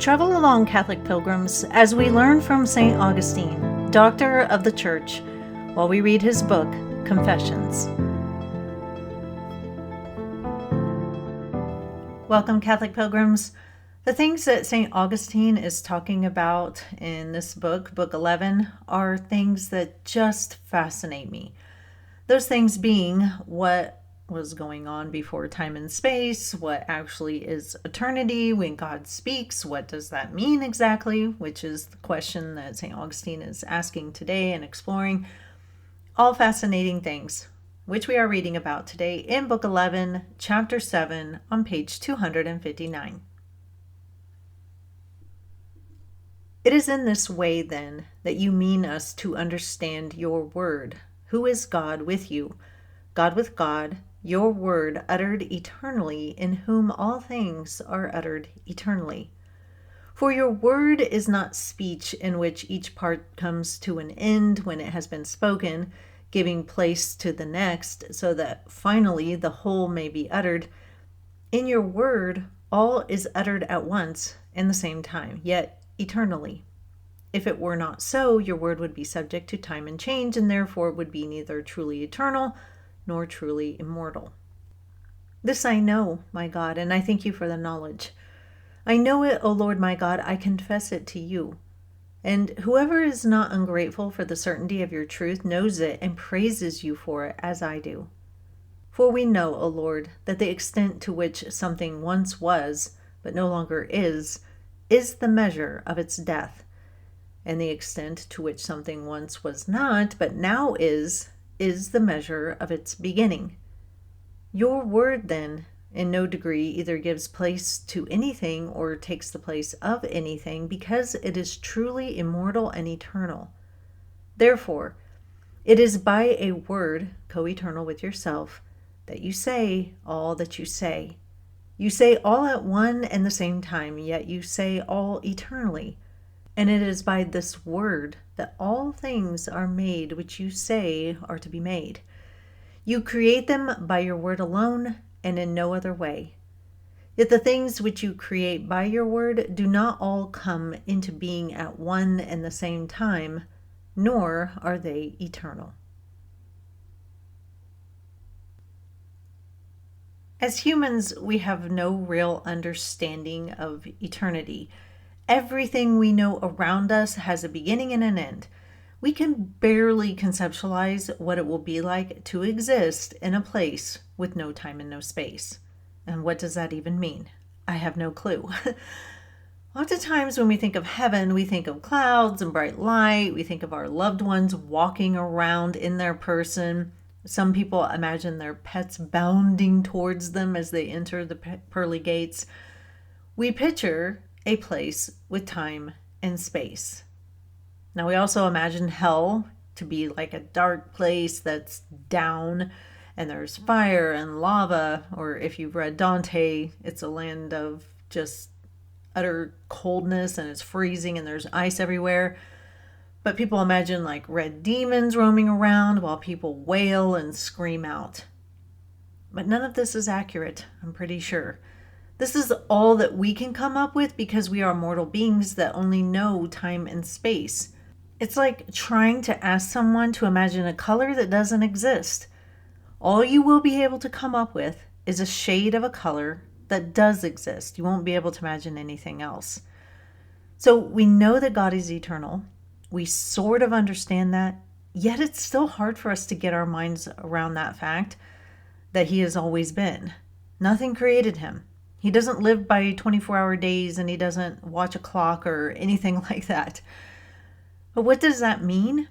Travel along, Catholic pilgrims, as we learn from St. Augustine, Doctor of the Church, while we read his book, Confessions. Welcome, Catholic pilgrims. The things that St. Augustine is talking about in this book, Book 11, are things that just fascinate me. Those things being what was going on before time and space, what actually is eternity when God speaks, what does that mean exactly, which is the question that St. Augustine is asking today and exploring. All fascinating things, which we are reading about today in Book 11, Chapter 7, on page 259. It is in this way, then, that you mean us to understand your word. Who is God with you? God with God, your word uttered eternally, in whom all things are uttered eternally. For your word is not speech in which each part comes to an end when it has been spoken, giving place to the next, so that finally the whole may be uttered. In your word, all is uttered at once in the same time, yet eternally. If it were not so, your word would be subject to time and change, and therefore would be neither truly eternal nor truly immortal. This I know, my God, and I thank you for the knowledge. I know it, O Lord my God, I confess it to you. And whoever is not ungrateful for the certainty of your truth knows it and praises you for it, as I do. For we know, O Lord, that the extent to which something once was, but no longer is the measure of its death. And the extent to which something once was not, but now is the measure of its beginning. Your word, then, in no degree either gives place to anything or takes the place of anything, because it is truly immortal and eternal. Therefore, it is by a word co-eternal with yourself that you say all that you say. You say all at one and the same time, yet you say all eternally. And it is by this word that all things are made which you say are to be made. You create them by your word alone and in no other way. Yet the things which you create by your word do not all come into being at one and the same time, nor are they eternal. As humans, we have no real understanding of eternity. Everything we know around us has a beginning and an end. We can barely conceptualize what it will be like to exist in a place with no time and no space. And what does that even mean? I have no clue. Lots of times when we think of heaven, we think of clouds and bright light. We think of our loved ones walking around in their person. Some people imagine their pets bounding towards them as they enter the pearly gates. We picture a place with time and space. Now, we also imagine hell to be like a dark place that's down and there's fire and lava, or if you've read Dante, it's a land of just utter coldness and it's freezing and there's ice everywhere. But people imagine like red demons roaming around while people wail and scream out. But none of this is accurate, I'm pretty sure. This is all that we can come up with because we are mortal beings that only know time and space. It's like trying to ask someone to imagine a color that doesn't exist. All you will be able to come up with is a shade of a color that does exist. You won't be able to imagine anything else. So we know that God is eternal. We sort of understand that, yet it's still hard for us to get our minds around that fact that he has always been. Nothing created him. He doesn't live by 24-hour days and he doesn't watch a clock or anything like that. But what does that mean?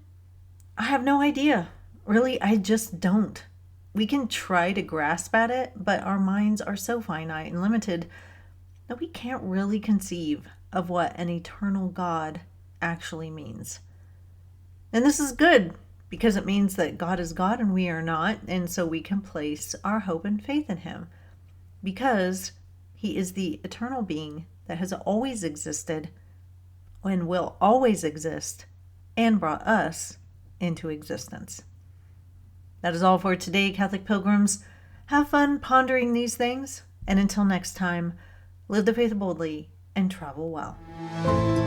I have no idea. Really, I just don't. We can try to grasp at it, but our minds are so finite and limited that we can't really conceive of what an eternal God actually means. And this is good because it means that God is God and we are not, and so we can place our hope and faith in him because he is the eternal being that has always existed and will always exist and brought us into existence. That is all for today, Catholic pilgrims. Have fun pondering these things, and until next time, live the faith boldly and travel well.